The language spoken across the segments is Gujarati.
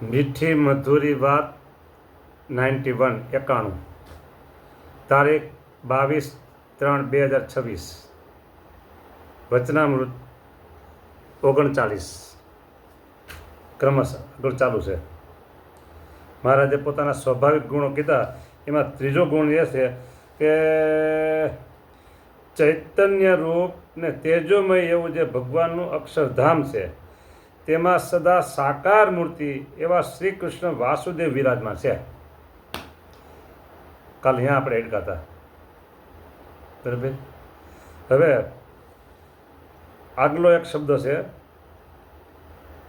મીઠી મધુરી વાત 91 તારીખ 22/3/2026 વચનામૃત 39 ક્રમશઃ આગળ ચાલુ છે. મહારાજે પોતાના સ્વાભાવિક ગુણો કીધા. એમાં ત્રીજો ગુણ એ છે કે ચૈતન્ય રૂપ ને તેજોમય એવું જે ભગવાનનું અક્ષરધામ છે તેમાં સદા સાકાર મૂર્તિ એવા શ્રી કૃષ્ણ વાસુદેવ વિરાજમાન છે. કાલ અહીંયા આપણે એડકા હતા, બરાબર. હવે આગલો એક શબ્દ છે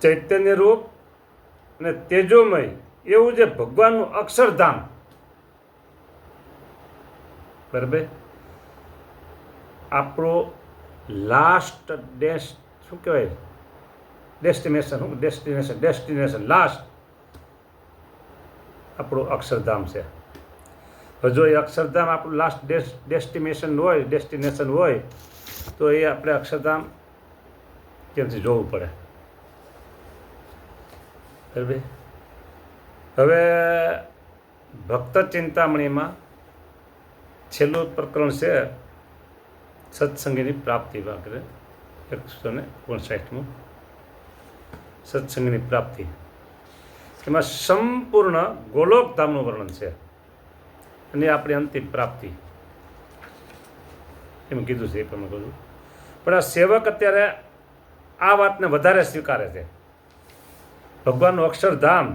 ચૈતન્ય રૂપ અને તેજોમય એવું જે ભગવાનનું અક્ષરધામ, બરાબર. આપણો લાસ્ટ શું કહેવાય, ડેસ્ટિનેશન લાસ્ટ આપણું અક્ષરધામ છે. જો એ અક્ષરધામ આપણું લાસ્ટ ડેસ્ટિનેશન હોય તો એ આપણે અક્ષરધામ ક્યાંથી જોવું પડે, બરાબર. હવે ભક્ત ચિંતામણીમાં છેલ્લું પ્રકરણ છે સત્સંગની પ્રાપ્તિ વગેરે 159મું સત્સંગની પ્રાપ્તિ. એમાં સંપૂર્ણ ગોલોકધામનું વર્ણન છે અને આપણી અંતિમ પ્રાપ્તિ એમ કીધું છે. એ પ્રમાણે કહું. પણ આ સેવક અત્યારે આ વાતને વધારે સ્વીકારે છે. ભગવાનનું અક્ષરધામ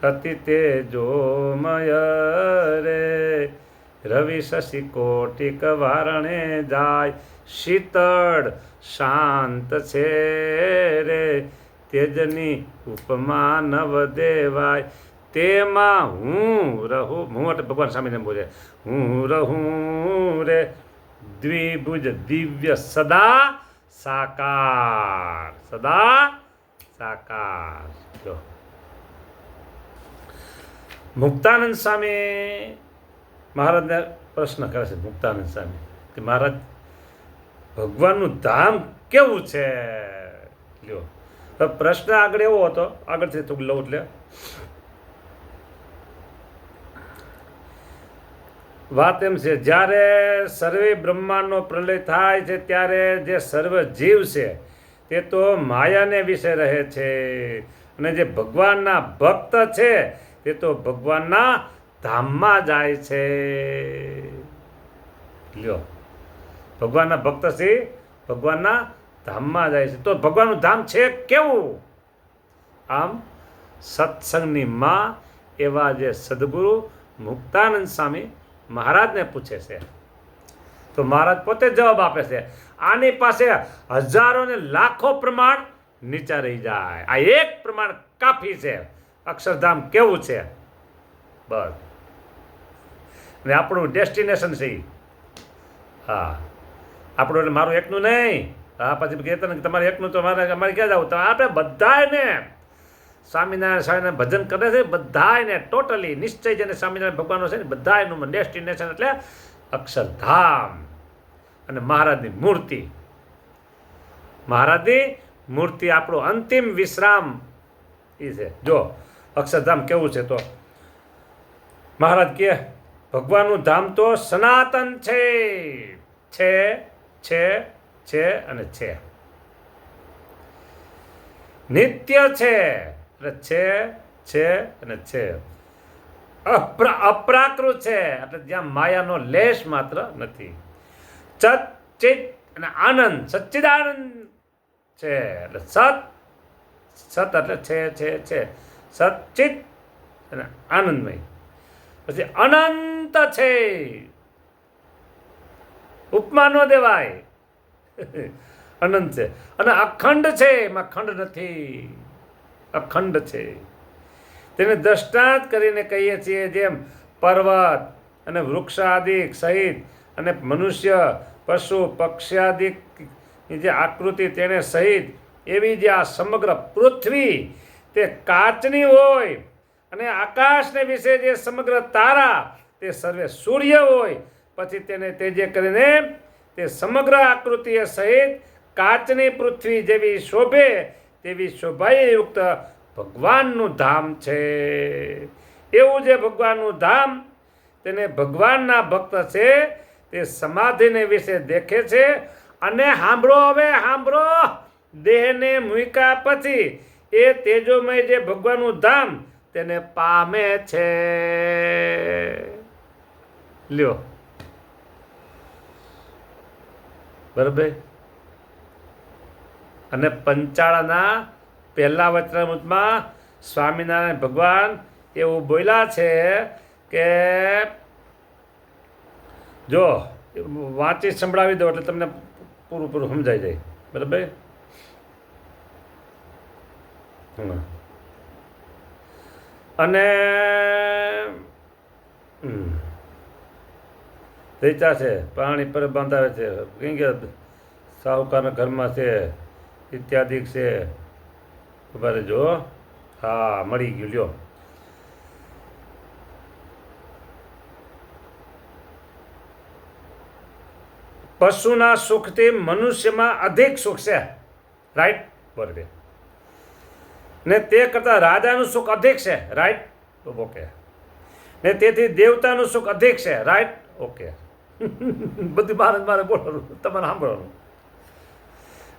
અતિ તેજોમય રે રવિ શશી કોટિક વારણે જાય, શીતળ શાંત છે રે તેજની ઉપમા નવ દેવાય, તેમાં હું રહું. હું એટલે ભગવાન સ્વામીને બોલે, હું રહું રે દ્વિભુજ દિવ્ય સદા સાકાર, સદા સાકાર. જો મુક્તાનંદ સ્વામી મહારાજને પ્રશ્ન કરે છે. મુક્તાનંદ સ્વામી કે મહારાજ ભગવાનનું ધામ કેવું છે? લ્યો, પ્રશ્ન આગળ એવો હતો, આગળથી તો લઉં એટલે વાત એમ છે, જ્યારે સર્વે બ્રહ્માંડનો પ્રલય થાય છે ત્યારે જે સર્વ જીવ છે તે તો માયાને વિશે રહે છે અને જે ભગવાનના ભક્ત છે તે તો ભગવાનના ધામમાં જાય છે. લ્યો, ભગવાનના ભક્ત છે ભગવાનના ધામમાં જાય છે. તો ભગવાનનું ધામ છે કેવું? આમ સત્સંગની માં એવા જે સદગુરુ મુક્તાનંદ સ્વામી મહારાજને પૂછે છે. તો મહારાજ પોતે જવાબ આપે છે. આની પાસે હજારો ને લાખો પ્રમાણ નીચા રહી જાય, આ એક પ્રમાણ કાફી છે. અક્ષરધામ કેવું છે બસ. અને આપણું ડેસ્ટિનેશન છે. હા, આપણું એટલે મારું એકનું નહીં. હા, પછી કહેતા ને તમારે એકનું તો અમારે ક્યાં જવું? તો આપણે બધાને સ્વામિનારાયણ ભજન કરે છે, બધાને ટોટલી નિશ્ચય જેને સ્વામિનારાયણ ભગવાનનો છે ને બધાનું ડેસ્ટિનેશન એટલે અક્ષરધામ અને મહારાજની મૂર્તિ. મહારાજની મૂર્તિ આપણો અંતિમ વિશ્રામ એ છે. જો અક્ષરધામ કેવું છે તો મહારાજ કહે ભગવાનનું ધામ તો સનાતન છે, છે છે છે અને છે. નિત્ય છે એટલે છે અને છે. અપ્રાકૃત છે એટલે જ્યાં માયાનો લેશ માત્ર નથી. ચિત ચિત અને આનંદ, સચ્ચિદાનંદ છે એટલે સત એટલે છે સચ્ચિત અને આનંદમય. પછી અનંત છે, ઉપમા ન દેવાય, અનંત છે. અને અખંડ છે, એમાં ખંડ નથી, અખંડ છે. તેને દ્રષ્ટાંત કરીને કહીએ છીએ જેમ પર્વત અને વૃક્ષાદિક સહિત અને મનુષ્ય પશુ પક્ષ્યાદિક જે આકૃતિ તેને સહિત એવી જે આ સમગ્ર પૃથ્વી તે કાચની હોય અને આકાશને વિશે જે સમગ્ર તારા તે સર્વે સૂર્ય હોય, પછી તેને તેજે કરીને તે સમગ્ર આકૃતિએ સહિત કાચની પૃથ્વી જેવી શોભે તેવી શોભાયુક્ત ભગવાનનું ધામ છે. એવું જે ભગવાનનું ધામ, તેને ભગવાનના ભક્ત છે તે સમાધિને વિશે દેખે છે. અને સાંભળો, હવે સાંભળો, દેહને મૂક્યા પછી એ તેજોમય જે ભગવાનનું ધામ તેને પામે છે. લ્યો, બરાબર. અને પંચાળાના પહેલા વચનામૃતમાં સ્વામિનારાયણ ભગવાન એવું બોલ્યા છે કે જો વાંચી સંભળાવી દો એટલે તમને પૂરું સમજાઈ જાય. બરાબર. અને વેચા છે, પાણી પર બાંધાવે છે, કઈ કે સાહુકારના ઘરમાં છે ઇત્યાદિ છે. ખબર જો, હા, મળી ગયું. લ્યો, પશુના સુખથી મનુષ્યમાં અધિક સુખ છે. રાઈટ, બરાબર. ને તે કરતાં રાજાનું સુખ અધિક છે. Right, okay. ને તેથી દેવતાનું સુખ અધિક છે. Right, okay. બધી મારે બોલવાનું, તમારે સાંભળવાનું.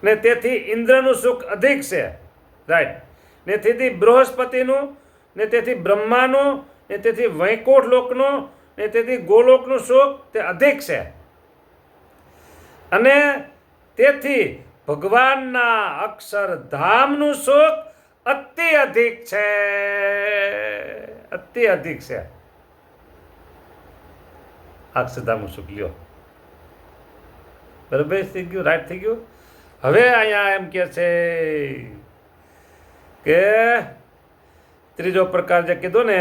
ને તેથી ઇન્દ્રનું સુખ અધિક છે. રાઈટ. ને તેથી બૃહસ્પતિનું, ને તેથી બ્રહ્માનું, ને તેથી વૈકુંઠ લોકનું, ને તેથી ગોલોકનું સુખ તે અધિક છે. અને તેથી ભગવાનના અક્ષરધામનું સુખ અતિ અધિક છે. અતિ અધિક છે અક્ષરધામનું સુખ. લ્યો, બરાબર થઈ ગયું, રાઈટ થઈ ગયું. હવે અહીંયા એમ કે છે કે ત્રીજો પ્રકાર જે કીધું ને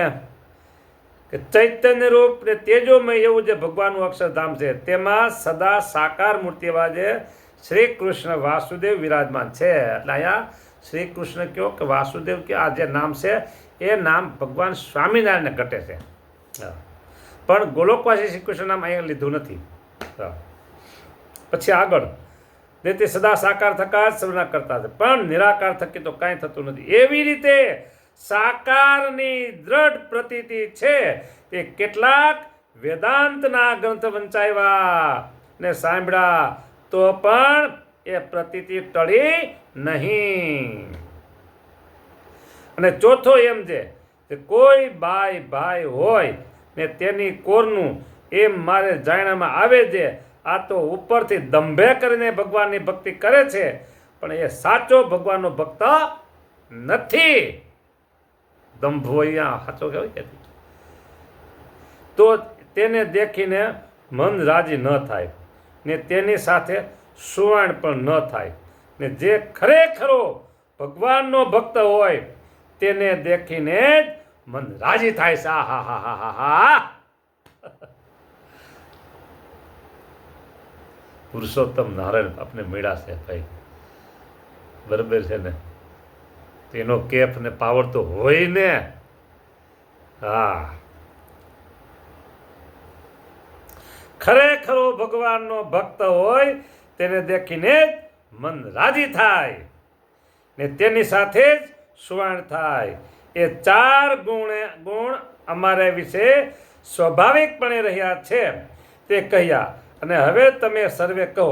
કે ચૈતન્ય રૂપ ને તેજોમય એવું જે ભગવાનનું અક્ષરધામ છે તેમાં સદા સાકાર મૂર્તિ એવા જે શ્રી કૃષ્ણ વાસુદેવ વિરાજમાન છે. એટલે અહીંયા શ્રી કૃષ્ણ કયો કે વાસુદેવ કે આ જે નામ છે એ નામ ભગવાન સ્વામિનારાયણને ઘટે છે. પણ ગોલોકવાસી શ્રી કૃષ્ણ નામ અહીંયા લીધું નથી. પછી આગળ તે સદા સાકાર થકા સર્વના કરતા છે, પણ નિરાકાર થકી તો કાંઈ થતું નથી. એવી રીતે સાકારની દ્રઢ પ્રતીતિ છે તે કેટલાક વેદાંતના ગ્રંથ વંચાવ્યા ને સાંભળ્યા તો પણ એ પ્રતીતિ ટળી નહીં. અને ચોથો એમ છે કે કોઈ ભાઈ હોય ને તેની કોરનું એમ મારે જાણવામાં આવે છે. આ તો ઉપરથી દંભે કરીને ભગવાનની ભક્તિ કરે છે, પણ એ સાચો ભગવાનનો ભક્ત નથી. દંભો અહીંયા સાચો કહેવાય કે તો તેને દેખીને મન રાજી ન થાય ને તેની સાથે સુવર્ણ પણ ન થાય. ને જે ખરેખરો ભગવાનનો ભક્ત હોય તેને દેખીને જ મન રાજી થાય છે. હા હા હા હા હા. પુરુષોત્તમ નારાયણ આપણે મળ્યા છે ભાઈ, બરાબર છે ને. તેનો કેફ ને પાવર તો હોય ને. હા, ખરેખરો ભગવાનનો ભક્ત હોય તેને દેખીને જ મન રાજી થાય ને તેની સાથે જ સુવર્ણ થાય. એ ચાર ગુણ અમારા વિશે સ્વાભાવિકપણે રહ્યા છે તે કહ્યા. અને હવે તમે સર્વે કહો.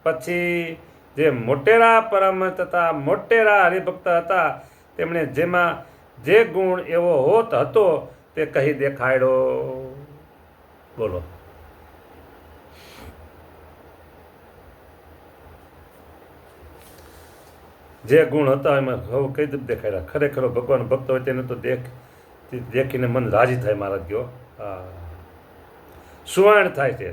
પછી જે મોટેરા પરમહંસ હતા, મોટેરા હરિભક્ત હતા, તેમણે જેમાં જે ગુણ એવો હોત હતો તે કહી દેખાડ્યો. બોલો. જે ગુણ હતા એમાં હવે કઈ રીતે દેખાડ્યા. ખરેખર ભગવાન ભક્ત હોય તેને તો દેખીને મન રાજી થાય. મહારાજ ગયો સુવર્ણ થાય છે.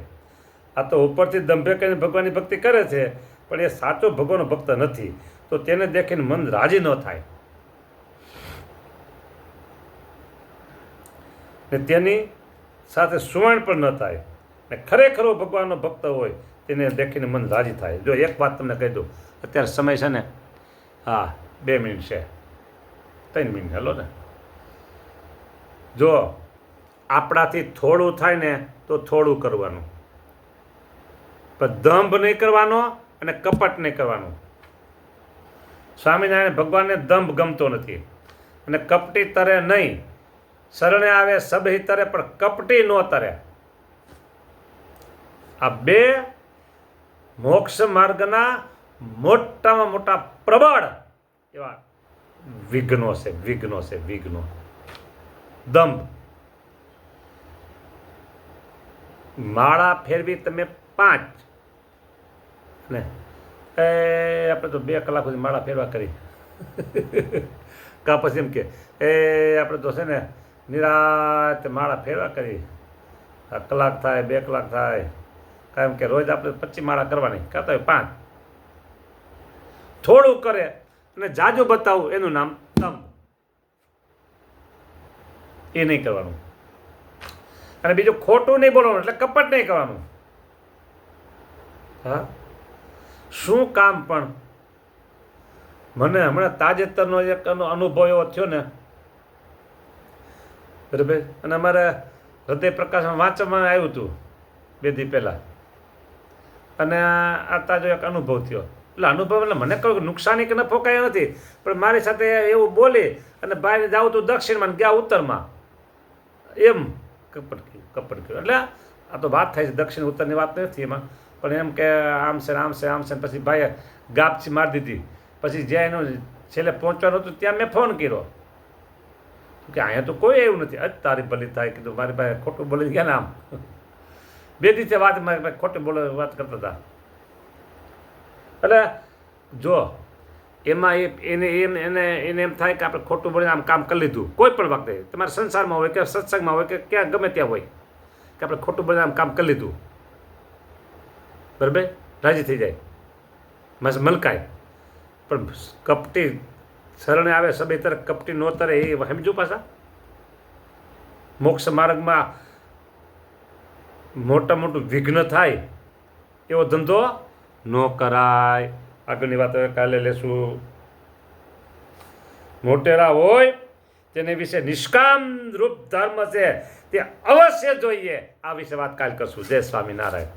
આ તો ઉપરથી દંભે કરીને ભગવાનની ભક્તિ કરે છે, પણ એ સાચો ભગવાનનો ભક્ત નથી, તો તેને દેખીને મન રાજી ન થાય ને તેની સાથે સુવર્ણ પણ ન થાય. ને ખરેખરો ભગવાનનો ભક્ત હોય તેને દેખીને મન રાજી થાય. જો એક વાત તમને કહી દઉં, અત્યારે સમય છે ને, હા 2 મિનિટ છે, 3 મિનિટ હેલો ને. જો આપણાથી થોડું થાય ને તો થોડું કરવાનું, પણ દંભ નહીં કરવાનો અને કપટ નહીં કરવાનું. સ્વામિનારાયણ ભગવાનને દંભ ગમતો નથી. અને કપટી તરે નહીં. શરણે આવે સબહી તરે પણ કપટી નો તરે. આ બે મોક્ષ માર્ગના મોટામાં મોટા પ્રબળ એવા વિઘ્નો છે. દંભ. માળા ફેરવી તમે 5 ને આપણે તો 2 કલાક સુધી માળા ફેરવા કરી કા પછી એમ કે આપણે તો છે ને નિરાતે માળા ફેરવા કરી, કલાક થાય 2 કલાક થાય, કાંઈ કે રોજ આપણે 25 માળા કરવાની, કરતા હોય 5. થોડું કરે અને જાજુ બતાવું એનું નામ દંભ. એ નહીં કરવાનું. અને બીજું ખોટું નહીં બોલવાનું, એટલે કપટ નહીં કરવાનું. હા, શું કામ પણ મને હમણાં તાજેતરનો એક અનુભવ એવો થયો ને, બરાબર. અને અમારે હૃદય પ્રકાશમાં વાંચવામાં આવ્યું હતું 2 દી પહેલાં. અને આ તાજો એક અનુભવ થયો. એટલે અનુભવ એટલે મને કહ્યું કે નુકસાની કે નફો કાંઈ નથી, પણ મારી સાથે એવું બોલી અને બહાર જાઉં તું દક્ષિણમાં ગયા ઉત્તરમાં, એમ કપટ કર્યું. એટલે આ તો વાત થાય છે, દક્ષિણ ઉત્તરની વાત નથી એમાં, પણ એમ કે આમ છે. પછી ભાઈએ ગાપચી મારી દીધી. પછી જ્યાં એનું છેલ્લે પહોંચવાનું હતું ત્યાં મેં ફોન કર્યો કે અહીંયા તો કોઈ એવું નથી. તારી ભલી થાય. કીધું મારી પાસે ખોટું બોલી ગયા ને આમ 2 દિવસે વાત મારી પાસે ખોટી વાત કરતા હતા. એટલે જો એમાં એને એમ થાય કે આપણે ખોટું બોલીને આમ કામ કરી લીધું. કોઈ પણ વખતે તમારા સંસારમાં હોય કે સત્સંગમાં હોય કે ક્યાં ગમે ત્યાં હોય કે આપણે ખોટું બોલીને આમ કામ કરી લીધું, બરાબર, રાજી થઈ જાય, મલકાય. પણ કપટી શરણે આવે સબે તરફ કપટી નો તરે, એ સમજો પાછા. મોક્ષ માર્ગમાં મોટું વિઘ્ન થાય એવો ધંધો ન કરાય. આગળની વાત હવે કાલે લેશું. મોટેરા હોય તેને વિશે નિષ્કામ રૂપ ધર્મ છે તે અવશ્ય જોઈએ. આ વિશે વાત કાલ કરશું. જય સ્વામિનારાયણ.